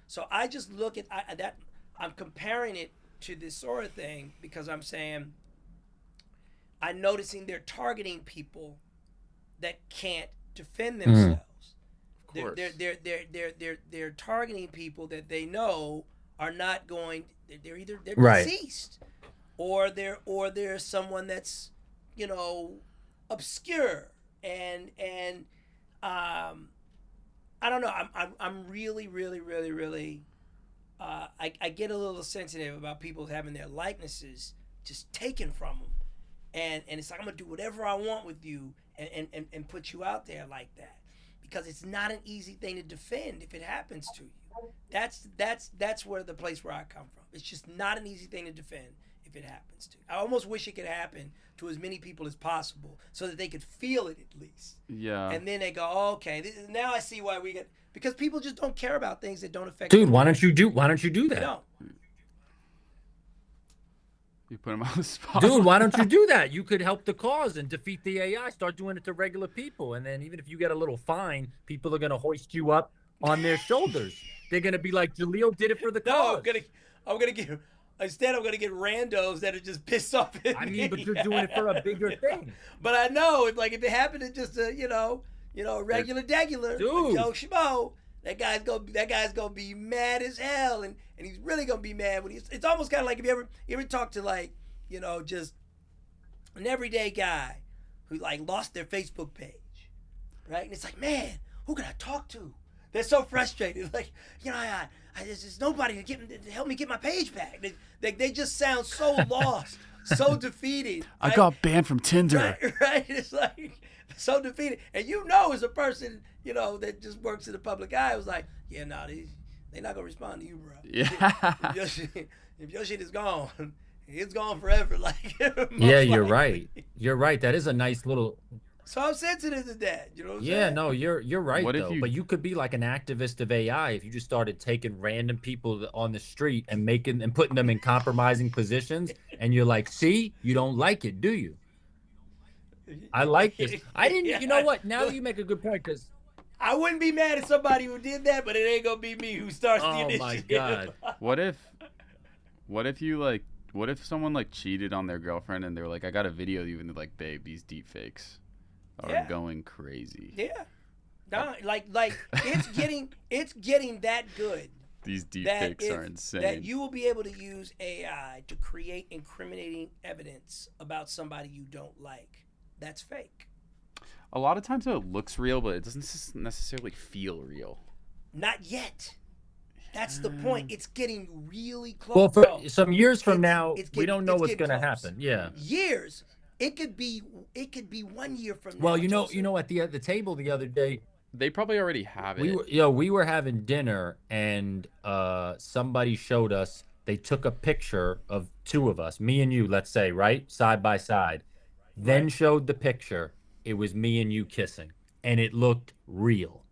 So I just look at that. I'm comparing it to this sort of thing because I'm saying I'm noticing they're targeting people that can't defend Mm. themselves. Of They're course. they're they're they're they're they're, they're targeting people that they know are not going. They're Right. deceased, or they're someone that's you know obscure and um I don't know. I'm really really. I get a little sensitive about people having their likenesses just taken from them, and it's like, I'm gonna do whatever I want with you and put you out there like that, because it's not an easy thing to defend if it happens to you. That's where the place where I come from. It's just not an easy thing to defend if it happens to you. I almost wish it could happen to as many people as possible so that they could feel it at least, Yeah. and then they go, oh, okay, now I see why we get because people just don't care about things that don't affect. Dude, them why directly. don't you do They that? don't. You put him on the spot. Dude, why don't you do that? You could help the cause and defeat the AI. Start doing it to regular people. And then even if you get a little fine, people are going to hoist you up on their shoulders. They're going to be like, Jaleel did it for the No, cause. I'm gonna get. Instead, I'm gonna get randos that are just pissed off at I me. mean, but you're doing it for a bigger thing. But I know if it happened to just a a regular degular, Dude. Joe Schmo, that guy's gonna be mad as hell, and he's really gonna be mad when it's almost kind of like if you ever talk to just an everyday guy who lost their Facebook page, right? And it's like, man, who can I talk to? They're so frustrated. There's nobody to help me get my page back. They just sound so lost, so defeated. I got banned from Tinder. Right? It's so defeated. And as a person, that just works in the public eye, was like, yeah, no, they're not going to respond to you, bro. Yeah. If your shit is gone, it's gone forever. Yeah, you're right. You're right. That is a nice little... So I'm sensitive to that. You know what I'm Yeah, saying? no, you're right, What if though. you- But you could be like an activist of AI if you just started taking random people on the street and putting them in compromising positions, and you're like, see, you don't like it, do you? I like this. I didn't. Yeah. You know what? Now you make a good point because. I wouldn't be mad at somebody who did that, but it ain't gonna be me who starts the Oh initiative. my God. What if someone cheated on their girlfriend and they were like, I got a video of you, and they're like, babe, these deep fakes are Yeah. going crazy. Yeah. No, it's getting that good. These deep That fakes if- are insane. That you will be able to use AI to create incriminating evidence about somebody you don't like. That's fake. A lot of times it looks real, but it doesn't necessarily feel real. Not yet. That's the point. It's getting really close. Well, for No, some years from now, it's we don't know it's what's getting going to close. happen. Yeah. Years. It could be 1 year from now. Well, you know, Joseph. at the table the other day, They probably already have it. we were having dinner and somebody showed us. They took a picture of two of us, me and you, let's say, right, side by side. Then showed the picture. It was me and you kissing, and it looked real.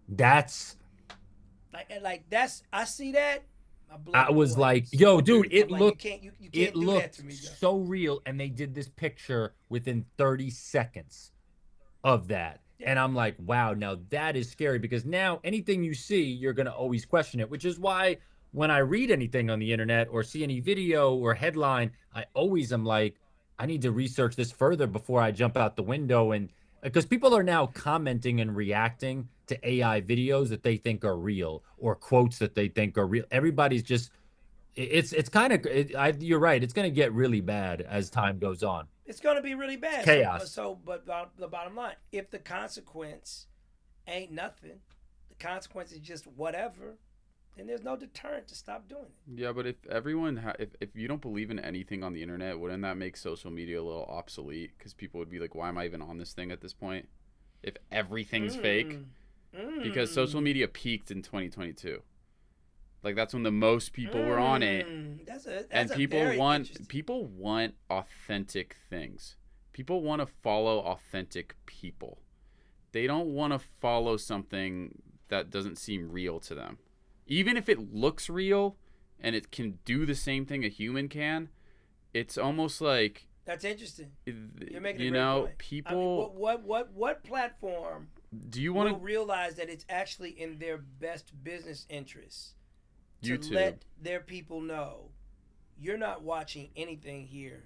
That's. That's I see that. my blood I was like, boils. yo, dude, it I'm like, looked. You can't It do that looked to me, Joe. so real, and they did this picture within 30 seconds of that. Yeah. And I'm like, wow, now that is scary because now anything you see, you're going to always question it, which is why when I read anything on the internet or see any video or headline, I always am like, I need to research this further before I jump out the window. And because people are now commenting and reacting to AI videos that they think are real or quotes that they think are real. Everybody's just, it's kind of, you're right. It's going to get really bad as time goes on. It's going to be really bad. Chaos. But the bottom line, if the consequence ain't nothing, the consequence is just whatever, then there's no deterrent to stop doing it. Yeah, but if everyone, if you don't believe in anything on the internet, wouldn't that make social media a little obsolete? Because people would be like, why am I even on this thing at this point? If everything's fake? Because social media peaked in 2022. That's when the most people were on it. That's People want authentic things. People want to follow authentic people. They don't want to follow something that doesn't seem real to them. Even if it looks real and it can do the same thing a human can, it's almost like That's interesting. You're making a great point. people. I mean, what platform Do you want will to realize that it's actually in their best business interests to YouTube? let their people know you're not watching anything here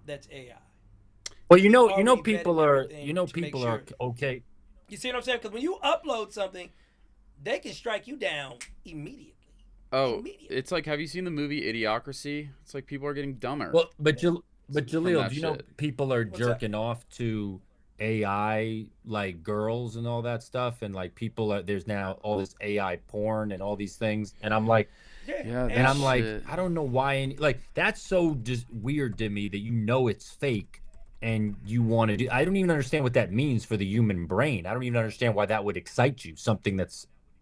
that's AI? Well, already people vetted are, everything to make people sure. are okay. You see what I'm saying? Because when you upload something, they can strike you down immediately. Oh, Immediately. it's like, have you seen the movie Idiocracy? It's like people are getting dumber. Well, but from Jaleel, that do you know shit. people are What's jerking off to AI girls and all that stuff, and people are there's now all this AI porn and all these things, and I'm like, Yeah, and I'm like, shit. I don't know why that's so just weird to me that it's fake and you want to do. I don't even understand what that means for the human brain. I don't even understand why that would excite you. Something that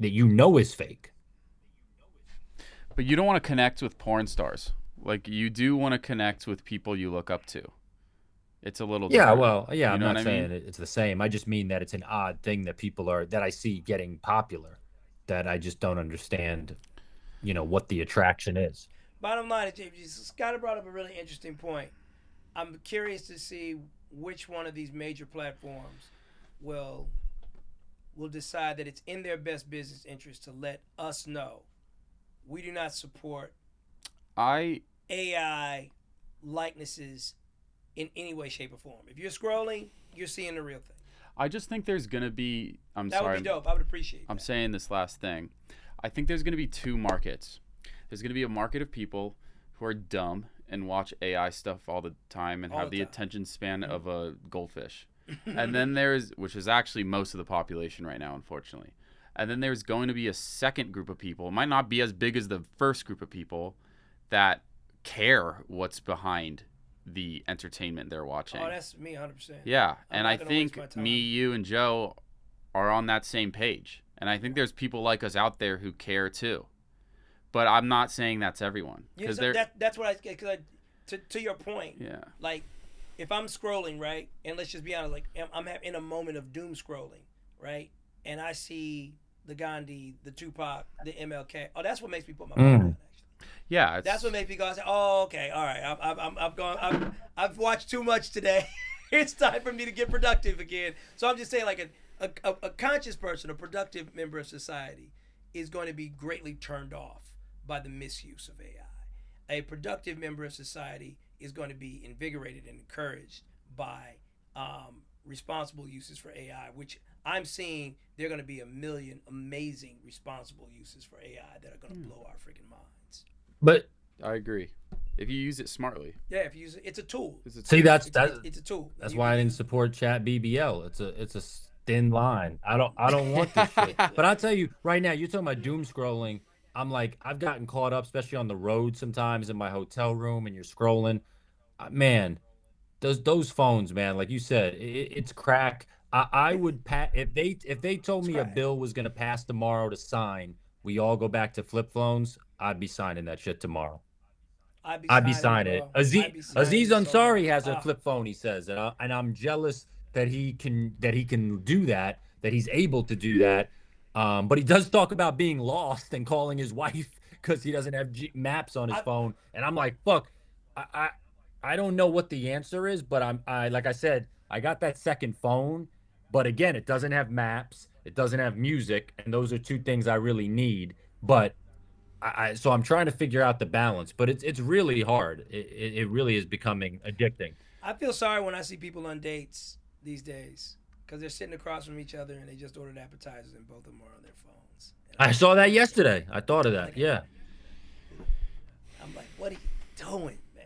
is fake. But you don't want to connect with porn stars. You do want to connect with people you look up to. It's a little Yeah, different. well, yeah, You I'm know what not I saying mean? it's the same. I just mean that it's an odd thing that people are that I see getting popular that I just don't understand, what the attraction is. Bottom line, Scott brought up a really interesting point. I'm curious to see which one of these major platforms will decide that it's in their best business interest to let us know we do not support I AI likenesses in any way, shape, or form. If you're scrolling, you're seeing the real thing. I just think there's gonna be. I'm That would sorry. be dope. I would appreciate I'm that. saying this last thing. I think there's gonna be two markets. There's gonna be a market of people who are dumb and watch AI stuff all the time and All have the the time. attention span of a goldfish. And then there's, which is actually most of the population right now, unfortunately. And then there's going to be a second group of people. It might not be as big as the first group of people that care what's behind the entertainment they're watching. Oh, that's me 100%. Yeah, I'm and not I gonna waste my think time. me, you, and Joe are on that same page. And I think there's people like us out there who care too. But I'm not saying that's everyone. Yeah, so They're, that's what to your point. yeah. Like, if I'm scrolling, right, and let's just be honest, like I'm in a moment of doom scrolling, right, and I see the Gandhi, the Tupac, the MLK. Oh, that's what makes me put my phone down. Actually, Yeah. It's, that's what makes me go. I say, oh, okay, all right. I've gone. I've watched too much today. It's time for me to get productive again. So I'm just saying, like a conscious person, a productive member of society, is going to be greatly turned off by the misuse of AI. A productive member of society is going to be invigorated and encouraged by responsible uses for AI, which I'm seeing there are going to be a million amazing responsible uses for AI that are going to blow our freaking minds. But I agree. If you use it smartly. Yeah, if you use it, it's a tool. It's a see, tool. It's a tool. that's You why I can didn't use- support Chat BBL. It's a thin line. I don't want this shit. But I'll tell you right now, you're talking about doom scrolling. I'm like, I've gotten caught up, especially on the road sometimes in my hotel room, and you're scrolling. Man, those phones, man, like you said, it's crack. I would if they told me a crack. bill was gonna pass tomorrow to sign, we all go back to flip phones. I'd be signing that shit tomorrow. I'd be signing it. bro. Aziz I'd be signing Aziz it so Ansari much. has a flip phone, he says, and I'm jealous that he can do that, that he's able to do that. But he does talk about being lost and calling his wife because he doesn't have maps on his phone. And I'm like, fuck, I I don't know what the answer is, but I like I said, I got that second phone, but again, it doesn't have maps, it doesn't have music, and those are two things I really need. But so I'm trying to figure out the balance, but it's really hard. It really is becoming addicting. I feel sorry when I see people on dates these days because they're sitting across from each other and they just ordered appetizers and both of them are on their phones. And I saw that yesterday. I thought of that. Yeah. I'm like, what are you doing, man?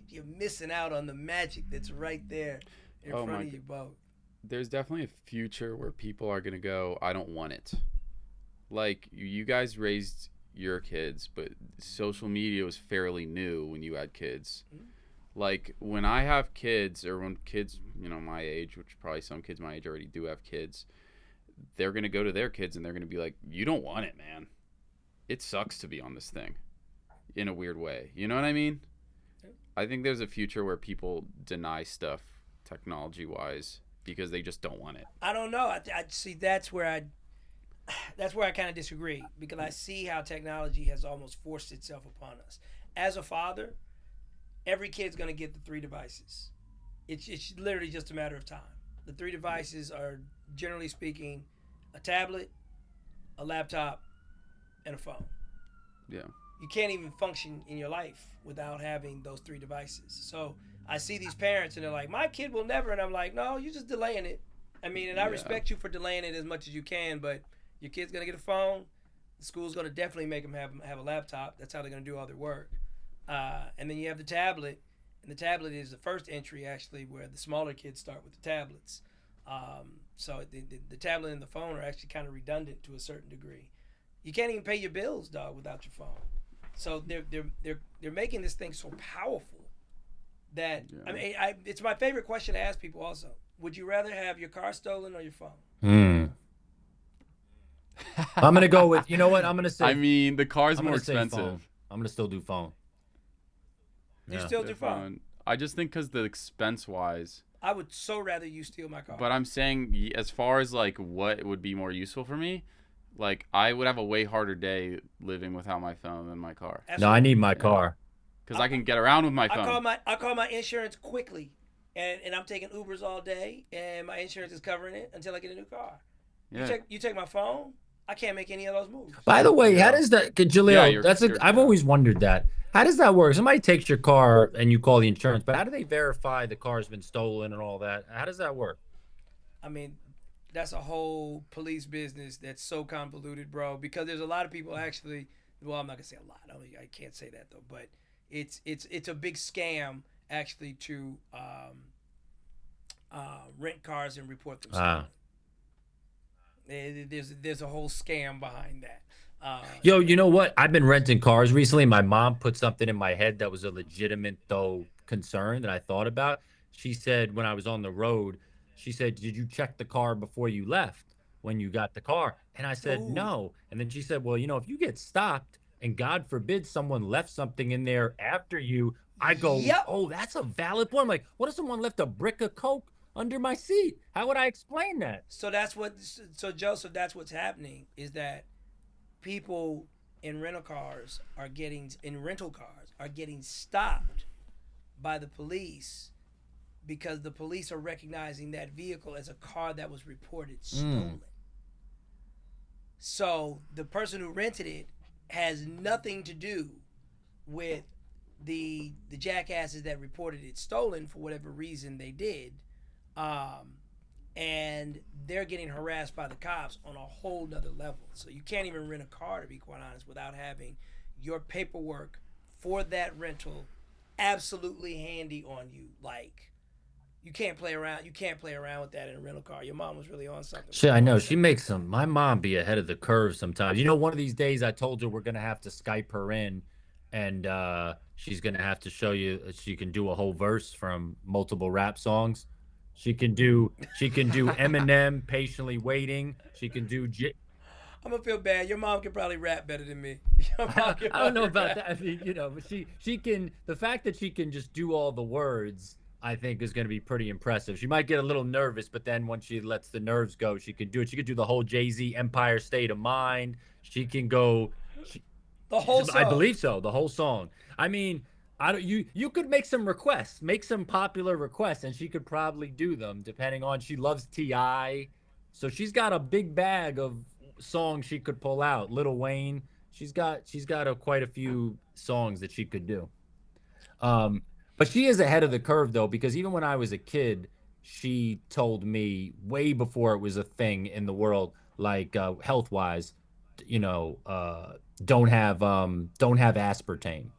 You're missing out on the magic that's right there in Oh front my of you both. There's definitely a future where people are going to go, I don't want it. Like, you guys raised your kids, but social media was fairly new when you had kids. Like, when I have kids, or when kids, my age, which probably some kids my age already do have kids, they're going to go to their kids and they're going to be like, you don't want it, man. It sucks to be on this thing in a weird way. You know what I mean? I think there's a future where people deny stuff technology-wise because they just don't want it. I don't know. I see that's where I kind of disagree because I see how technology has almost forced itself upon us. As a father, every kid's going to get the 3 devices. It's literally just a matter of time. The 3 devices are, generally speaking, a tablet, a laptop, and a phone. Yeah. You can't even function in your life without having those 3 devices. So I see these parents and they're like, my kid will never. And I'm like, no, you're just delaying it. I mean, and I respect you for delaying it as much as you can, but your kid's going to get a phone. The school's going to definitely make them have a laptop. That's how they're going to do all their work. And then you have the tablet. And the tablet is the first entry, actually, where the smaller kids start with the tablets. So the tablet and the phone are actually kind of redundant to a certain degree. You can't even pay your bills, dog, without your phone. So they're making this thing so powerful that I mean, it's my favorite question to ask people. Also, would you rather have your car stolen or your phone? I'm gonna go with, you know what? I'm gonna say. I mean, the car's I'm more gonna say phone. expensive. I'm gonna still do phone. You Yeah. still do phone. I just think because the expense wise. I would so rather you steal my car. But I'm saying, as far as like what would be more useful for me, like I would have a way harder day living without my phone than my car. No, I need my Yeah. car. Because I can get around with my phone. I call my insurance quickly, and I'm taking Ubers all day, and my insurance is covering it until I get a new car. Yeah. You take my phone, I can't make any of those moves. By the way, Yeah. how does that, Jaleel? Yeah, I've always wondered that. How does that work? Somebody takes your car and you call the insurance, but how do they verify the car's been stolen and all that? How does that work? I mean, that's a whole police business that's so convoluted, bro. Because there's a lot of people actually. Well, I'm not gonna say a lot. I can't say that though. But it's a big scam actually to rent cars and report them stolen. There's a whole scam behind that. Yo, you know what? I've been renting cars recently. My mom put something in my head that was a legitimate, though, concern that I thought about. She said when I was on the road, she said, "Did you check the car before you left when you got the car?" And I said, Ooh. "No." And then she said, "Well, if you get stopped and God forbid someone left something in there after you," I go, Yep. "Oh, that's a valid point." I'm like, what if someone left a brick of Coke under my seat? How would I explain that? So Joseph, that's what's happening is that people in rental cars are getting stopped by the police because the police are recognizing that vehicle as a car that was reported stolen. So the person who rented it has nothing to do with the jackasses that reported it stolen for whatever reason they did. And they're getting harassed by the cops on a whole nother level. So you can't even rent a car, to be quite honest, without having your paperwork for that rental absolutely handy on you. Like, you can't play around. You can't play around with that in a rental car. Your mom was really on something. Shit, I know. She makes my mom be ahead of the curve sometimes. One of these days I told her we're going to have to Skype her in and she's going to have to show you she can do a whole verse from multiple rap songs. She can do Eminem, Patiently Waiting. She can do I'm gonna feel bad. Your mom can probably rap better than me. I don't know about that. I mean, but she can. The fact that she can just do all the words, I think, is going to be pretty impressive. She might get a little nervous, but then once she lets the nerves go, she can do it. She could do the whole Jay-Z Empire State of Mind. She can go. The whole song. I believe so. The whole song. I mean, you could make some requests, make some popular requests, and she could probably do them depending on. She loves T.I., so she's got a big bag of songs she could pull out. Lil Wayne. She's got quite a few songs that she could do. But she is ahead of the curve though, because even when I was a kid, she told me way before it was a thing in the world, like health wise, don't have aspartame.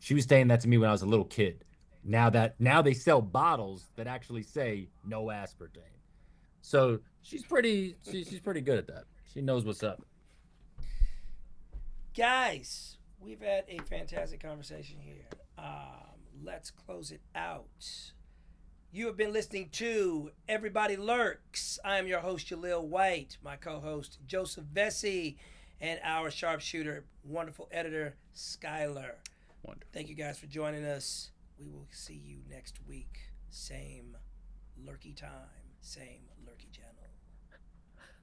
She was saying that to me when I was a little kid. Now they sell bottles that actually say no aspartame. So she's pretty good at that. She knows what's up. Guys, we've had a fantastic conversation here. Let's close it out. You have been listening to Everybody Lurks. I am your host, Jaleel White, my co-host, Joseph Vecsey, and our sharpshooter, wonderful editor, Skylar. Wonderful. Thank you guys for joining us. We will see you next week. Same lurky time, same lurky channel.